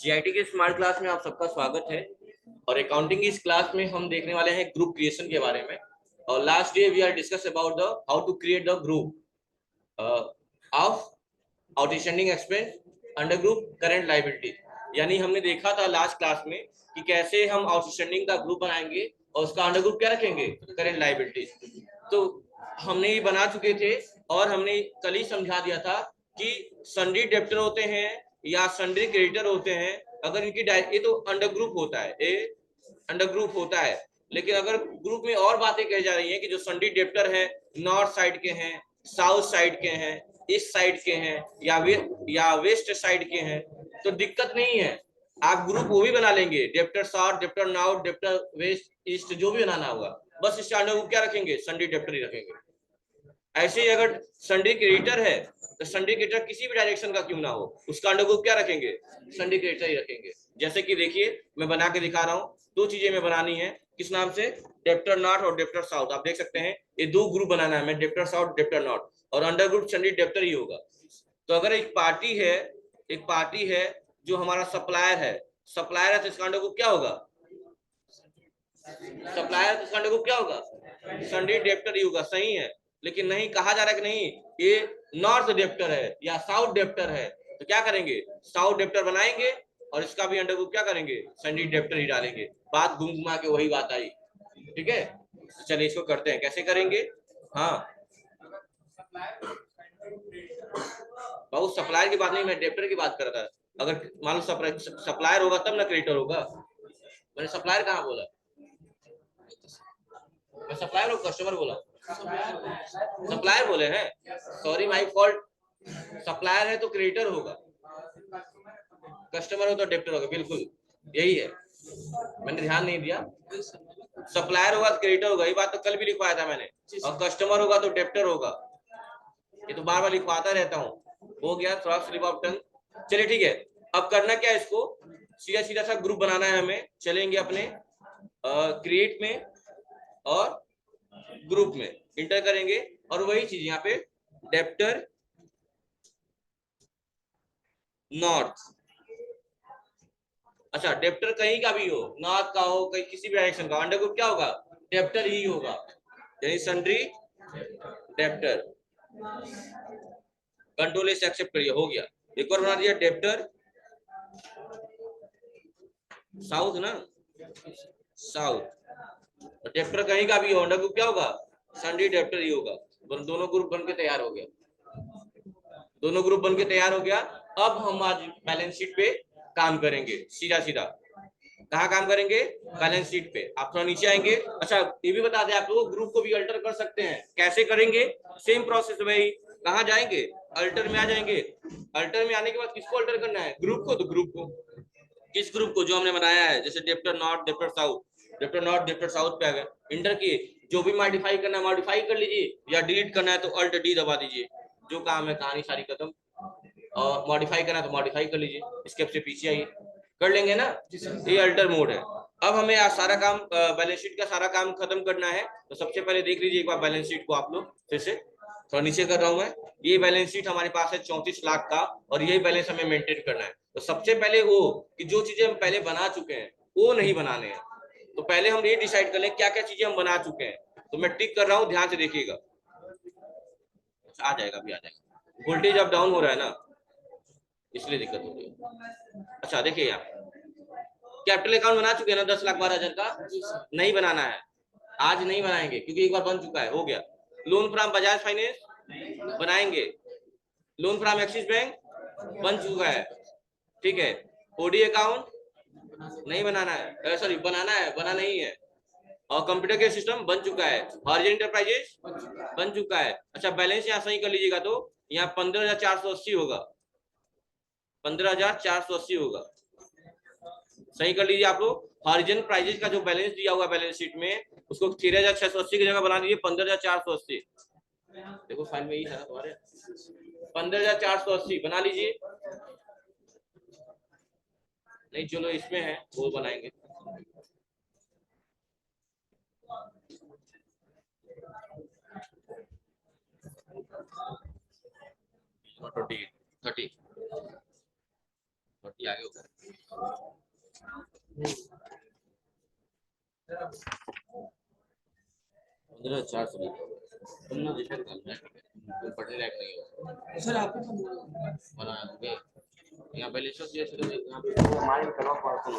GIT के smart class में आप सबका स्वागत है। और अकाउंटिंग की इस क्लास में हम देखने वाले हैं ग्रुप क्रिएशन के बारे में। और last day we are discuss about the how to create the group of outstanding expense under group current liability. यानी हमने देखा था लास्ट क्लास में कि कैसे हम आउटस्टैंडिंग का ग्रुप बनाएंगे और उसका अंडर ग्रुप क्या रखेंगे, करंट लायबिलिटी। तो हमने ये बना चुके थे और हमने कल ही समझा दिया था कि सन्ड्री डेब्टर होते हैं या सन्ड्री क्रेडिटर होते हैं। अगर इनकी ये तो अंडर ग्रुप होता है, ये अंडर ग्रुप होता है। लेकिन अगर ग्रुप में और बातें कही जा रही हैं कि जो सन्ड्री डेब्टर है नॉर्थ साइड के हैं, साउथ साइड के हैं, ईस्ट साइड के हैं या वेस्ट साइड के हैं, तो दिक्कत नहीं है। आप ग्रुप वो भी बना लेंगे, debtor south, debtor north, debtor west east, जो भी बनाना होगा। बस इसके अंडर ग्रुप क्या रखेंगे, सन्ड्री डेप्टर ही रखेंगे। ऐसे ही अगर सन्ड्री क्रेडिटर है तो सन्ड्री क्रेडिटर किसी भी डायरेक्शन का क्यों ना हो, उसका अंडर ग्रुप क्या रखेंगे, सन्ड्री क्रेडिटर ही रखेंगे। जैसे कि देखिए मैं बना के दिखा रहा हूँ, दो चीजें में बनानी है। किस नाम से, डेप्टर नॉर्थ और डेप्टर साउथ। आप देख सकते हैं ये दो ग्रुप बनाना है, मैं डेप्टर साउथ डेप्टर नॉर्थ, और अंडर ग्रुप सन्ड्री डेप्टर ही होगा। तो अगर एक पार्टी है जो हमारा सप्लायर है, सप्लायर है तो इसका अंडर ग्रुप क्या होगा, सप्लायर तो इसका अंडर ग्रुप क्या होगा, सन्ड्री डेप्टर ही होगा। सही है। लेकिन नहीं, कहा जा रहा है कि नहीं ये नॉर्थ डेप्टर है या साउथ डेप्टर है, तो क्या करेंगे, साउथ डेप्टर बनाएंगे और इसका भी अंडर ग्रुप क्या करेंगे, सन्ड्री डेप्टर ही डालेंगे। बात घूम घुमा के वही बात आई। ठीक है, चलिए इसको करते हैं, कैसे करेंगे। हाँ बहुत सप्लायर की बात नहीं, मैं डेप्टर की बात कर रहा था। अगर मान लो सप्लायर होगा तब ना क्रेडिटर होगा। मैंने सप्लायर कहाँ बोला, मैं सप्लायर और कस्टमर बोला, सप्लायर बोले हैं, सॉरी माय फॉल्ट। सप्लायर है तो क्रेडिटर होगा, कस्टमर हो तो डेब्टर होगा, बिल्कुल यही है, मैंने ध्यान नहीं दिया। सप्लायर होगा तो क्रेडिटर होगा, ये बात तो कल भी लिखवाया था मैंने। और कस्टमर होगा तो डेब्टर होगा, ये तो बार बार लिखवाता रहता हूँ। हो गया थोड़ा स्लिप ऑफ टंग। चलिए ठीक है, अब करना क्या है, इसको सीधा सीधा सा ग्रुप बनाना है हमें। चलेंगे अपने क्रिएट में और ग्रुप में इंटर करेंगे, और वही चीज यहाँ पे डेप्टर नॉर्थ। अच्छा, डेप्टर कहीं का भी हो, नॉर्थ का हो, कहीं किसी भी डायरेक्शन का, अंडर ग्रुप क्या होगा, डेप्टर ही होगा, यानी सन्ड्री डेप्टर। कंट्रोल से एक्सेप्ट करिए, हो गया। एक बार बना दिया डेप्टर साउथ ना, साउथ। डेप्टर कहीं का भी हो, अंडर ग्रुप क्या होगा, सन्ड्री डेप्टर ही होगा। दोनों ग्रुप बन के तैयार हो गया, दोनों ग्रुप बन के तैयार हो गया। अब हम आज बैलेंस शीट पे काम करेंगे, सीधा सीधा। कहाँ काम करेंगे, बैलेंस शीट पे। आप थोड़ा नीचे आएंगे। अच्छा ये भी बता दें आप लोग, ग्रुप को भी अल्टर कर सकते हैं, कैसे करेंगे, सेम प्रोसेस वही। कहाँ जाएंगे, अल्टर में आ जाएंगे। अल्टर में आने के बाद किसको अल्टर करना है, ग्रुप को। तो ग्रुप को, किस ग्रुप को, जो हमने बनाया है, जैसे debtor north debtor south, debtor north debtor south पे आ गए, इंटर किए। जो भी मॉडिफाई करना है मॉडिफाई कर लीजिए, या डिलीट करना है तो अल्ट डी दबा दीजिए। जो काम है कहानी सारी खत्म। और मॉडिफाई करना है तो मॉडिफाई कर लीजिए, स्टेप से पीछे आइए, कर लेंगे ना। ये अल्टर मोड है। अब हमें आज सारा काम, बैलेंस शीट का सारा काम खत्म करना है। तो सबसे पहले देख लीजिए एक बार बैलेंस शीट को आप लोग फिर से। थोड़ा नीचे कर रहा हूं मैं। ये बैलेंस शीट हमारे पास है 34 लाख का, और यही बैलेंस हमें मेंटेन करना है। तो सबसे पहले वो कि जो चीजें हम पहले बना चुके हैं वो नहीं बनाने हैं। तो पहले हम ये डिसाइड कर लें क्या क्या चीजें हम बना चुके हैं। तो मैं टिक कर रहा हूँ, ध्यान से देखिएगा। आ जाएगा, भी आ जाएगा। वोल्टेज अप डाउन हो रहा है ना, इसलिए दिक्कत हो रही है। अच्छा देखिए यहाँ कैपिटल अकाउंट बना चुके हैं ना 10,12,000 का, नहीं बनाना है, आज नहीं बनाएंगे क्योंकि एक बार बन चुका है, हो गया। लोन फ्रॉम बजाज फाइनेंस बनाएंगे, लोन फ्रॉम एक्सिस बैंक बन चुका है। ठीक है, ओडी अकाउंट नहीं बनाना है, सॉरी बनाना है, बना नहीं है। और कंप्यूटर के सिस्टम बन चुका है, हॉरिजॉन्टल एंटरप्राइजेस बन चुका है। अच्छा बैलेंस यहाँ सही कर लीजिएगा, तो यहाँ 15,480 होगा, 15,480 होगा, सही कर लीजिए आप लोग। हॉरिजॉन्टल प्राइजेस का जो बैलेंस दिया हुआ बैलेंस शीट में, उसको 13,680 की जगह बना दीजिए 15,480। देखो फाइल में ही है तुम्हारे, 15,480 बना लीजिए। नहीं चलो इसमें है, वो बनाएंगे। ये आगे होगा 15,400 तुमने रिसेट करना है, तुम पढ़ने लायक नहीं हो सर। आप बनाओगे यहाँ पहले सब जैसे यहाँ पे हमारे करवा पड़ता है,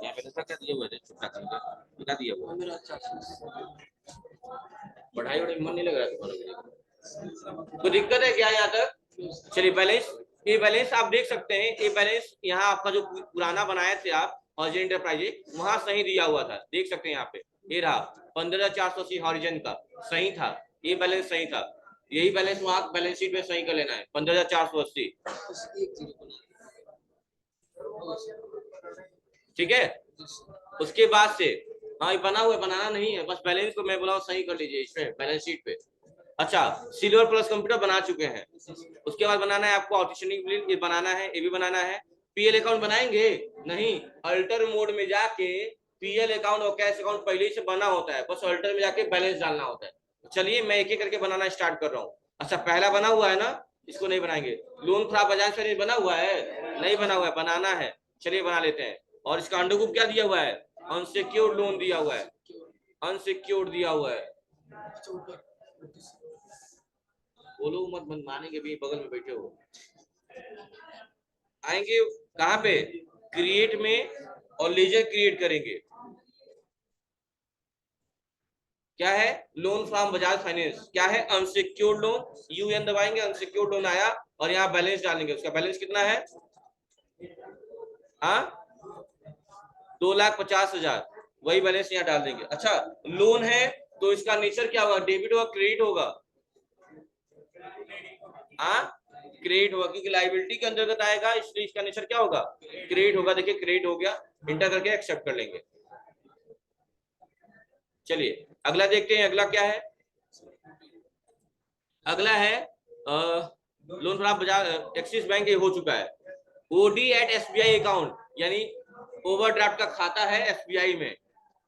यहाँ पे ऐसा क्या दिया हुआ है छुट्टा करके क्या दिया हुआ है? पढ़ाई और मन नहीं लग रहा तुम्हारा? कोई दिक्कत है क्या यहाँ तक? चलिए बैलेंस, ये बैलेंस आप देख सकते हैं, ये बैलेंस यहाँ आपका जो पुराना बनाए थे आप हॉरिजन एंटरप्राइजेज वहां सही दिया हुआ था, देख सकते हैं यहाँ पे ये रहा 15,480 हॉरिजन का सही था, ये बैलेंस सही था, यही बैलेंस वहां बैलेंस शीट में सही कर लेना है 15,480। ठीक है, उसके बाद से हाँ ये बना हुआ है, बनाना नहीं है, बस बैलेंस को मैं बोला सही कर लीजिए इसमें बैलेंस शीट पे। अच्छा सिल्वर प्लस कंप्यूटर बना चुके हैं, उसके बाद बनाना है आपको आउटस्टैंडिंग बिल, ये बनाना है, ये भी बनाना है। पीएल अकाउंट बनाएंगे नहीं, अल्टर मोड में जाके पीएल अकाउंट और कैश अकाउंट पहले से बना होता है, बस अल्टर में जाके बैलेंस डालना होता है। चलिए मैं एक एक करके बनाना स्टार्ट कर रहा हूँ। अच्छा पहला बना हुआ है ना, इसको नहीं बनाएंगे, लोन फ्रॉम बजाज से बना हुआ है, नहीं बना हुआ है, बनाना है, चलिए बना लेते हैं। और इसका अंडर ग्रुप क्या दिया हुआ है, अनसिक्योर्ड लोन दिया हुआ है, अनसिक्योर्ड दिया हुआ है। बोलो मत, मन मानेंगे भी, बगल में बैठे हो। आएंगे कहाँ पे, क्रिएट में, और लेजर क्रिएट करेंगे। क्या है, लोन फ्रॉम बजाज फाइनेंस, क्या है अनसिक्योर्ड लोन, यूएन दबाएंगे, अनसिक्योर्ड लोन आया और यहाँ बैलेंस डालेंगे, उसका बैलेंस कितना है, हाँ 2,50,000, वही बैलेंस यहाँ डाल देंगे। अच्छा लोन है तो इसका नेचर क्या होगा, डेबिट होगा क्रेडिट होगा, हाँ क्रेडिट होगा क्योंकि लाइबिलिटी के अंतर्गत आएगा, इसलिए इसका नेचर क्या होगा, क्रेडिट होगा। देखिए क्रेडिट हो गया, इंटर करके एक्सेप्ट कर लेंगे। चलिए अगला देखते हैं, अगला क्या है, अगला है loan from Bajaj axis bank, ये हो चुका है। ओडी एट एसबीआई अकाउंट, यानी ओवरड्राफ्ट का खाता है एसबीआई में,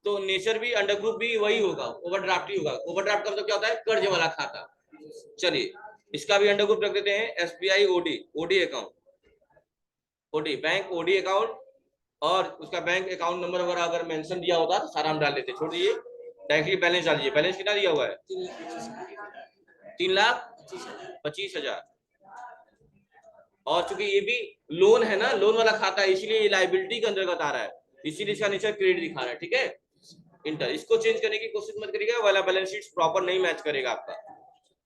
तो नेचर भी अंडर ग्रुप भी वही होगा, ओवरड्राफ्ट ही होगा। ओवरड्राफ्ट का मतलब क्या होता है, कर्ज वाला खाता। चलिए इसका भी अंडर ग्रुप रख देते हैं, SBI OD, OD account, OD bank OD account, और उसका बैंक अकाउंट नंबर वगैरह अगर मेंशन दिया होता तो सारा हम डाल देते, छोड़ दीजिए डायरेक्टली बैलेंस डालिए। बैलेंस कितना दिया हुआ है, 3,25,000। और चूंकि ये भी लोन है ना, लोन वाला खाता है, इसीलिए ये लाइबिलिटी के अंतर्गत आ रहा है, इसीलिए इसका नेचर क्रेडिट दिखा रहा है। ठीक है, इंटर, इसको चेंज करने की कोशिश मत करिएगा, वाला बैलेंस शीट प्रॉपर नहीं मैच करेगा आपका।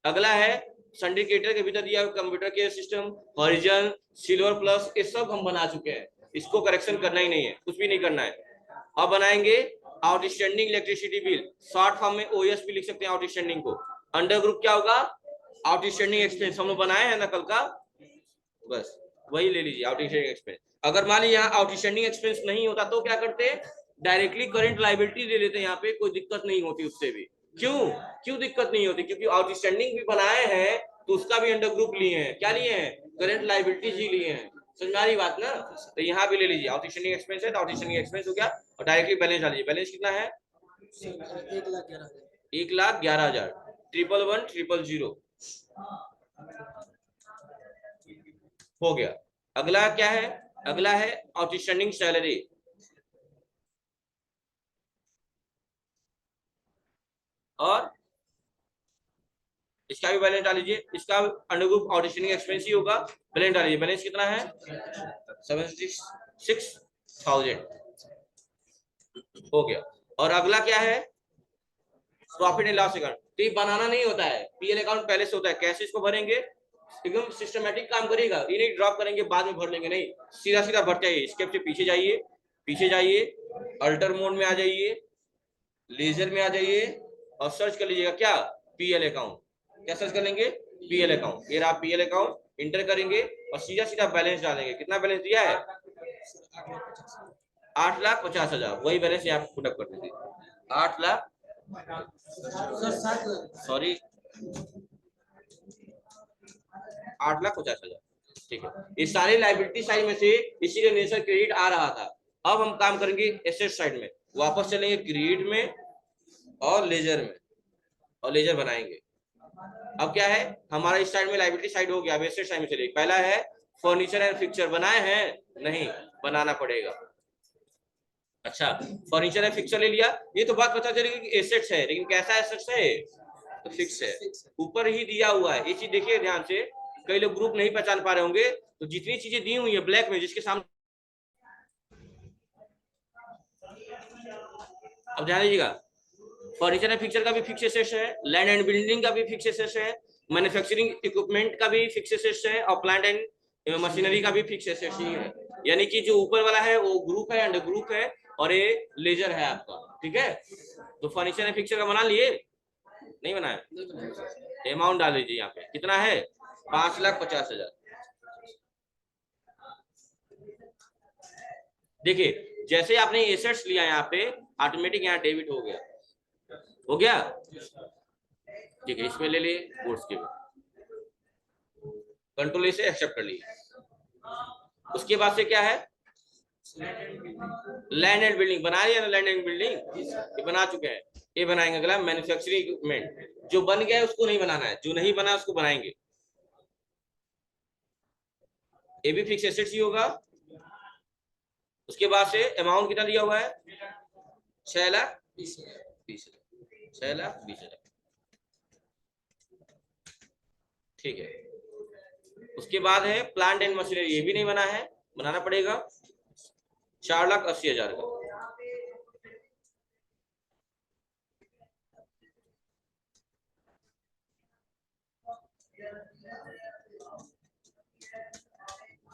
अगला है सिंडिकेटर के भीतर दिया कंप्यूटर के सिस्टम, हॉरिजन, सिल्वर प्लस, ये सब हम बना चुके हैं, इसको करेक्शन करना ही नहीं है, कुछ भी नहीं करना है। अब बनाएंगे outstanding electricity bill, short form में ओएस भी लिख सकते हैं आउटस्टैंडिंग को। अंडर ग्रुप क्या होगा, आउटस्टैंडिंग एक्सपेंस, हम लोग बनाए हैं ना कल का, बस वही ले लीजिए आउटस्टैंडिंग एक्सपेंस। अगर मान लीजिए यहाँ आउटस्टैंडिंग एक्सपेंस नहीं होता तो क्या करते, डायरेक्टली करंट लायबिलिटी ले लेते हैं, यहाँ पे कोई दिक्कत नहीं होती उससे भी। क्यों क्यों दिक्कत नहीं होती, क्योंकि आउटस्टैंडिंग भी बनाए हैं तो उसका भी अंडर ग्रुप लिए हैं, क्या लिए हैं, करंट लायबिलिटीज ही लिए हैं, समझ में आ रही बात ना। तो यहाँ भी ले लीजिए आउटस्टैंडिंग एक्सपेंस है तो आउटस्टैंडिंग एक्सपेंस हो गया, और डायरेक्टली बैलेंस डालिए। बैलेंस कितना है, 1,11,000, 1,11,000 हो गया। अगला क्या है, अगला है आउटस्टैंडिंग सैलरी, और इसका भी बैलेंस डाल लीजिए, इसका अंडर ग्रुप आउटस्टैंडिंग एक्सपेंस ही होगा, बैलेंस डालिए। बैलेंस कितना है, 76,000 हो गया। और अगला क्या है, प्रॉफिट एंड लॉस अकाउंट, तो ये बनाना नहीं होता है, पीएल अकाउंट पहले से होता है, कैसे इसको भरेंगे, एकदम सिस्टमैटिक काम करिएगा, ये नहीं ड्रॉप करेंगे बाद में भर लेंगे, नहीं सीधा सीधा भरते आइए, स्टेप से पीछे जाइए, पीछे जाइए, अल्टर मोड में आ जाइए, लेजर में आ जाइए, और सर्च कर लीजिएगा क्या, पीएल अकाउंट। क्या सर्च कर लेंगे, पीएल अकाउंट, ये रहा पीएल अकाउंट, इंटर करेंगे और सीधा सीधा बैलेंस डालेंगे। कितना बैलेंस दिया है, 8,50,000, वही बैलेंस यहाँ पुटअप कर दीजिए, 8 लाख, सॉरी 8,50,000। ठीक है, ये सारे लाइबिलिटी साइड में से इसीलिए नेचर क्रेडिट आ रहा था। अब हम काम करेंगे एसेट साइड में, वापस चलेंगे क्रेडिट में और लेजर में, और लेजर बनाएंगे। अब क्या है, हमारा इस साइड में लाइबिलिटी साइड हो गया, अब एसेट साइड में चलिए। पहला है फर्नीचर एंड फिक्चर बनाए हैं? नहीं, बनाना पड़ेगा। अच्छा, फर्नीचर एंड फिक्चर ले लिया, ये तो बात पता चलेगी कि एसेट्स है, लेकिन कैसा एसेट्स है? तो फिक्स है, ऊपर ही दिया हुआ है। ये चीज देखिए ध्यान से, कई लोग ग्रुप नहीं पहचान पा रहे होंगे, तो जितनी चीजें दी हुई है ब्लैक में, जिसके सामने, अब ध्यान दीजिएगा, फर्नीचर एंड फिक्चर का भी फिक्स एसेट्स है, लैंड एंड बिल्डिंग का भी फिक्स एसेट्स है, मैन्युफैक्चरिंग इक्विपमेंट का भी फिक्स एसेट्स है, और प्लांट एंड मशीनरी का भी फिक्स एसेट्स ही है। यानी कि जो ऊपर वाला है वो ग्रुप है, अंडर ग्रुप है, और ये लेजर है आपका। ठीक है, तो फर्नीचर एंड फिक्चर का बना लिए? नहीं बनाया? अमाउंट डाल दीजिए यहाँ पे, कितना है? 5,50,000। देखिए जैसे आपने एसेट्स लिया यहाँ पे, ऑटोमेटिक यहाँ डेबिट हो गया। हो गया? ठीक है, इसमें ले लिए गुड्स के, कंट्रोल से एक्सेप्ट कर लिए। उसके बाद से क्या है? लैंड एंड बिल्डिंग बना लिया ना, लैंड एंड बिल्डिंग ये बना चुके हैं। ये बनाएंगे अगला मैन्युफैक्चरिंग इक्विपमेंट, जो बन गया है उसको नहीं बनाना है, जो नहीं बना उसको बनाएंगे। ये भी फिक्स एसेट्स ही होगा। उसके बाद से अमाउंट कितना दिया हुआ है? 6,20,000। 6,20,000। ठीक है, उसके बाद है प्लांट एंड मशीनरी, ये भी नहीं बना है, बनाना पड़ेगा। 4,80,000 का।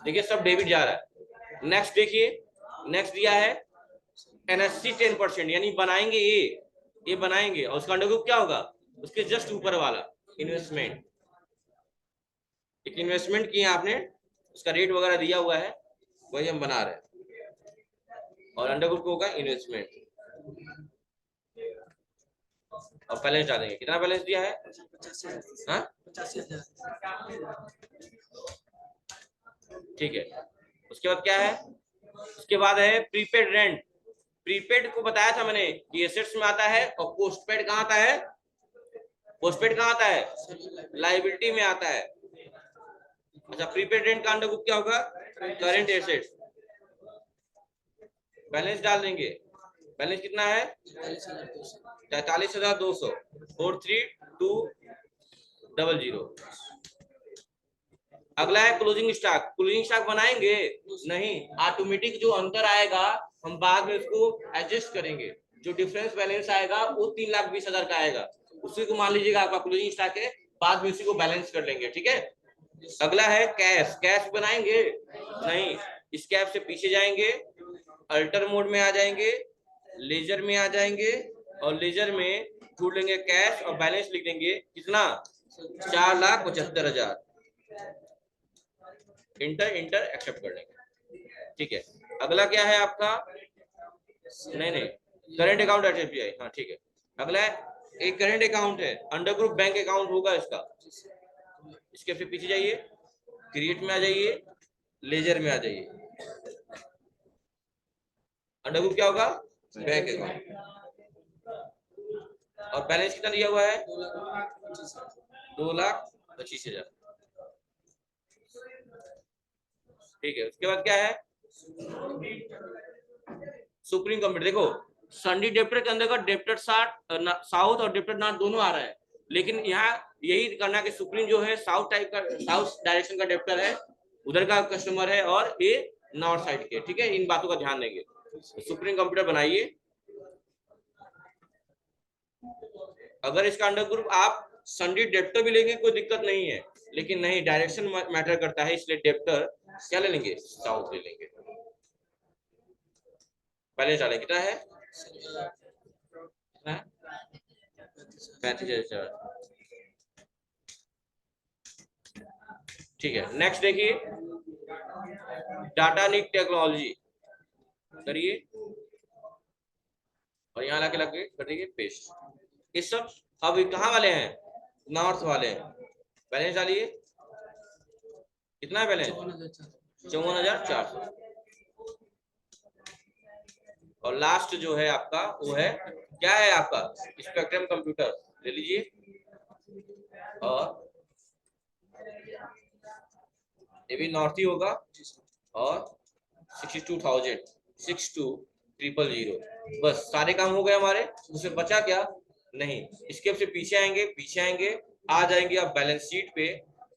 देखिए सब डेबिट जा रहा है। नेक्स्ट देखिए, नेक्स्ट दिया है एनएससी 10%, यानी बनाएंगे ये बनाएंगे, और उसका अंडर क्या होगा? उसके जस्ट ऊपर वाला इन्वेस्टमेंट, एक इन्वेस्टमेंट किया आपने, उसका रेट वगैरह दिया हुआ है, वही हम बना रहे हैं, और अंडर ग्रुप होगा इन्वेस्टमेंट, और बैलेंस डालेंगे। कितना बैलेंस दिया है? 85,000। ठीक है, उसके बाद क्या है? उसके बाद है प्रीपेड रेंट। प्रीपेड को बताया था मैंने कि एसेट्स में आता है, और पोस्टपेड कहाँ आता है? पोस्टपेड कहाँ आता है? लायबिलिटी में आता है। अच्छा, प्रीपेड रेंट का अंडर ग्रुप क्या होगा? Current assets. बैलेंस डाल देंगे, बैलेंस कितना है? 43,200। 43,200। अगला है क्लोजिंग स्टॉक। क्लोजिंग स्टॉक बनाएंगे? नहीं, ऑटोमेटिक जो अंतर आएगा हम बाद में उसको एडजस्ट करेंगे। जो डिफरेंस बैलेंस आएगा वो 3,20,000 का आएगा, उसी को मान लीजिएगा आपका क्लोजिंग स्टॉक है, बाद में उसी को बैलेंस कर लेंगे। ठीक है, अगला है कैश। कैश बनाएंगे? नहीं, इस कैश से पीछे जाएंगे, अल्टर मोड में आ जाएंगे, लेजर में आ जाएंगे, और लेजर में ढूंढ लेंगे कैश, और बैलेंस लिख देंगे कितना? 4,75,000। इंटर इंटर एक्सेप्ट कर लेंगे। ठीक है, अगला क्या है आपका? नहीं, करेंट अकाउंट एट एसबीआई। हाँ ठीक है, अगला है एक करेंट अकाउंट है, अंडर ग्रुप बैंक अकाउंट होगा इसका। इसके फिर पीछे जाइए, क्रिएट में आ जाइए, लेजर में आ जाइए, अंडर ग्रुप क्या होगा? बैंक अकाउंट, और बैलेंस कितना दिया हुआ है? 2,25,000। ठीक है, उसके बाद क्या है? Supreme computer. देखो सन्डी डेप्टर के अंदर का डेप्टर साउथ और डेप्टर नॉर्थ दोनों आ रहा है, लेकिन यहाँ यही करना कि सुप्रीम जो है साउथ टाइप का, साउथ डायरेक्शन का डेप्टर है, उधर का कस्टमर है, और ये नॉर्थ साइड के। ठीक है, इन बातों का ध्यान देंगे। सुप्रीम कंप्यूटर बनाइए। अगर इसका अंडर ग्रुप आप सन्डी डेप्टर भी लेंगे कोई दिक्कत नहीं है, लेकिन नहीं, डायरेक्शन मैटर करता है, इसलिए डेप्टर क्या ले लेंगे? साउथ ले लेंगे। बैलेंस डालें, कितना है? 35,000। ठीक है, नेक्स्ट देखिए, डाटा नीड टेक्नोलॉजी करिए, और यहाँ लाके लगे कर देंगे पेस्ट। इस सब अब कहाँ वाले हैं? नॉर्थ वाले हैं। बैलेंस डालिए, कितना है बैलेंस? 54,400। और लास्ट जो है आपका वो है, क्या है आपका? स्पेक्ट्रम कंप्यूटर ले लीजिए, और ये भी नॉर्थ ही होगा और 62,000 62,000 बस सारे काम हो गए हमारे। उससे बचा क्या नहीं। इसके से पीछे आएंगे आ जाएंगे आप बैलेंस शीट पे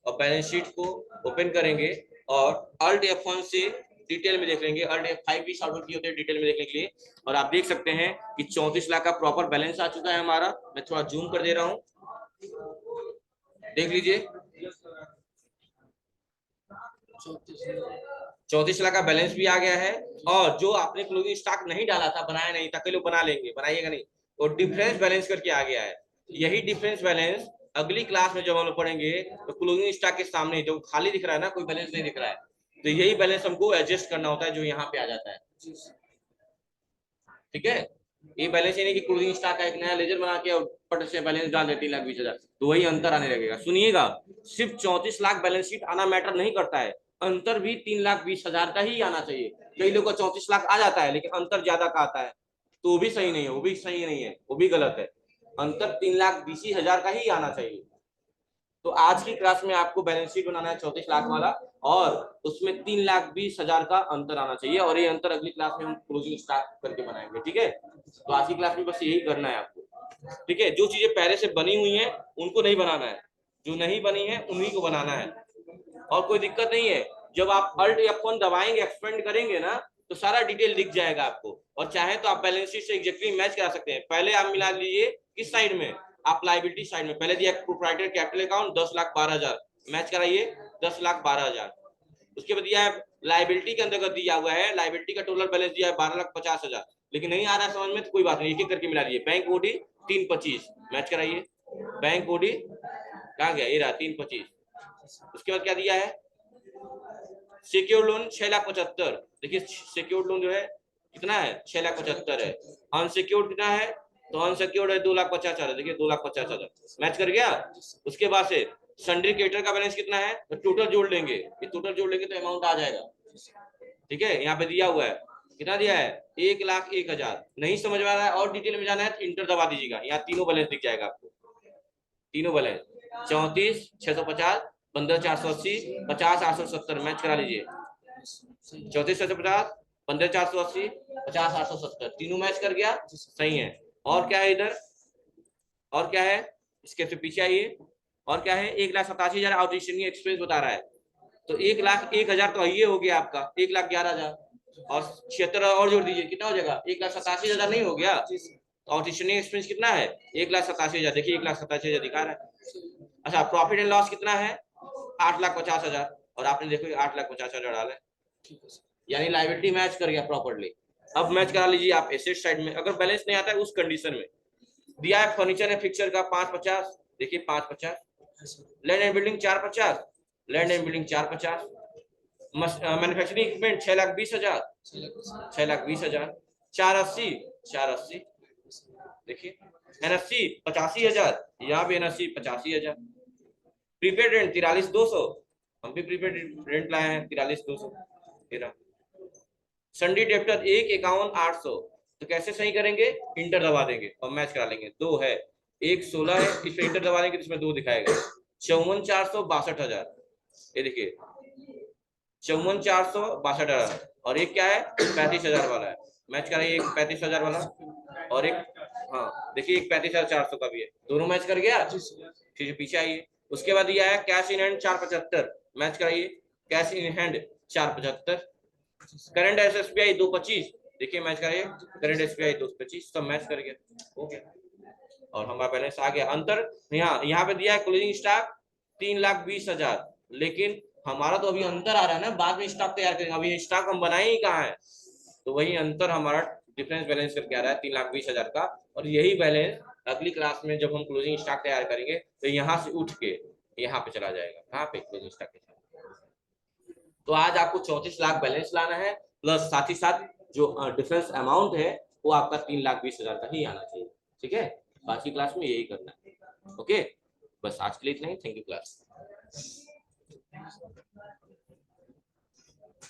और बैलेंस शीट को ओपन करेंगे और अल्ट F1 से डिटेल में देख लेंगे। अल्ट F5 भी शॉर्टकट की होती है डिटेल में देखने के लिए। और आप देख सकते हैं कि 34 लाख का प्रॉपर बैलेंस आ चुका है हमारा। मैं थोड़ा जूम कर दे रहा हूं, देख लीजिए 34 लाख का बैलेंस भी आ गया है। और जो आपने क्लोजिंग स्टॉक नहीं डाला था, बनाया नहीं था, कई लोग बना लेंगे, बनाइएगा नहीं, वो डिफरेंस बैलेंस करके आ गया है। यही डिफरेंस बैलेंस अगली क्लास में जब हम लोग पढ़ेंगे तो क्लोजिंग स्टॉक के सामने जो खाली दिख रहा है ना, कोई बैलेंस नहीं दिख रहा है, तो यही बैलेंस हमको एडजस्ट करना होता है जो यहाँ पे आ जाता है। ठीक है, ये बैलेंस यानी कि क्लोजिंग स्टॉक का एक नया लेजर बना के और पट से बैलेंस डाल दे 3,20,000, तो वही अंतर आने लगेगा। सुनिएगा, सिर्फ 34 लाख बैलेंस शीट आना मैटर नहीं करता है, अंतर भी 3,20,000 का ही आना चाहिए। कई लोगों का 34 लाख आ जाता है लेकिन अंतर ज्यादा का आता है, तो वो भी सही नहीं है, वो भी सही नहीं है, वो भी गलत है। अंतर 3,20,000 का ही आना चाहिए। तो आज की क्लास में आपको बैलेंस शीट बनाना है 34 लाख वाला, और उसमें 3,20,000 का अंतर आना चाहिए, और ये अंतर अगली क्लास में हम क्लोजिंग स्टॉक करके बनाएंगे। ठीक है, तो आज की क्लास में बस यही करना है आपको। ठीक है, जो चीजें पहले से बनी हुई हैं उनको नहीं बनाना है, जो नहीं बनी है उन्हीं को बनाना है। और कोई दिक्कत नहीं है, जब आप अल्ट F1 दबाएंगे, एक्सपेंड करेंगे ना, तो सारा डिटेल दिख जाएगा आपको। और चाहे तो आप बैलेंस शीट से एग्जैक्टली मैच करा सकते हैं। पहले आप मिला लीजिए किस साइड में, आप लाइबिलिटी साइड में पहले दिया प्रोप्राइटर कैपिटल अकाउंट 10,12,000, मैच कराइए 10,12,000। उसके बाद दिया है लाइबिलिटी के अंतर्गत दिया हुआ है, लाइबिलिटी का टोटल बैलेंस दिया है 12,50,000, लेकिन नहीं आ रहा है समझ में तो कोई बात नहीं, एक एक करके मिला लीजिए। बैंक ओडी 325, मैच कराइए, बैंक ओडी कहाँ गया, ये रहा 325। उसके बाद क्या दिया है, सिक्योर्ड लोन 6,75,000, देखिए सिक्योर्ड लोन जो है कितना है 6,75,000 है। अनसिक्योर्ड कितना है, तो अनसिक्योर्ड है 2,50,000, देखिए 2,50,000, मैच कर गया। उसके बाद से सन्ड्री क्रेडिटर का बैलेंस कितना है, तो टोटल जोड़ लेंगे, ये टोटल जोड़ लेंगे तो अमाउंट आ जाएगा। ठीक है, यहाँ पे दिया हुआ है, कितना दिया है 1,01,000। नहीं समझ में आ रहा है और डिटेल में जाना है तो इंटर दबा दीजिएगा, यहाँ तीनों बैलेंस दिख जाएगा आपको, तीनों बैलेंस 34,650, 15,480, 50,870, मैच करा लीजिए। 34,650, 15,480, 50,870, तीनों मैच कर गया, सही है। और क्या है इधर, और क्या है, इसके से पीछे आइए, और क्या है 1,87,000 आउटस्टैंडिंग एक्सपेंस बता रहा है, तो 1,01,000 तो ये हो गया आपका 1,11,000, और 76 और जोड़ दीजिए, कितना हो जाएगा 1,87,000 नहीं हो गया। आउटस्टैंडिंग एक्सपेंस कितना है 1,87,000, देखिए 1,87,000 दिखा रहा है। अच्छा, प्रॉफिट एंड लॉस कितना है 8,50,000, और आपने देखो 8,50,000 डाला है, यानी लायबिलिटी मैच कर गया प्रॉपर्ली। अब मैच करा लीजिए आप एसेट साइड में, अगर बैलेंस नहीं आता है उस कंडीशन में दिया है फर्नीचर एंड फिक्सचर का 550, देखिए 550, land and building 450, land and building 450, manufacturing equipment 6,20,000, 6,20,000, 480, 480, देखिए एनएफसी 85,000, यहाँ भी एनएफसी 85,000, प्रीपेड रेंट 43,200, हम भी प्रीपेड रेंट लाए हैं 43,200, संडी डेप्टर 1,51,800, तो कैसे सही करेंगे, इंटर दबा देंगे और मैच करा लेंगे। 2 है, 1,16 है, इस पे इंटर दबा देंगे तो इसमें 2 दिखाएगा। 54,462,000, ये देखिए 54,462,000, और एक क्या है 35,000 वाला है, मैच कराइए, एक 35,000 वाला और एक, हाँ देखिए एक 35,400 का भी है, दोनों मैच कर गया। ठीक है, पीछे आइए। उसके बाद दिया है कैश इन हैंड 475, मैच कराइए, cash in hand 475, current SBI 225, देखिए मैच करिए, करंट एसबीआई 225, सब मैच कर गया, हो गया, और हमारा बैलेंस आ गया। अंतर यहाँ पे दिया है क्लोजिंग स्टॉक 3,20,000, लेकिन हमारा तो अभी अंतर आ रहा है ना, बाद में स्टॉक तैयार करेंगे, अभी स्टॉक हम बनाए ही कहाँ है, तो वही अंतर हमारा डिफरेंस बैलेंस करके आ रहा है 3,20,000 का। और यही बैलेंस अगली क्लास में जब हम क्लोजिंग स्टॉक तैयार करेंगे तो यहाँ से उठ के यहाँ पे चला जाएगा, कहाँ पे क्लोजिंग स्टॉक के साथ। तो आज आपको 34 लाख बैलेंस लाना है, प्लस साथ ही साथ जो डिफरेंस अमाउंट है वो आपका 3,20,000 का ही आना चाहिए। ठीक है, आज की क्लास में यही करना है। ओके, बस आज के लिए इतना ही, थैंक यू क्लास।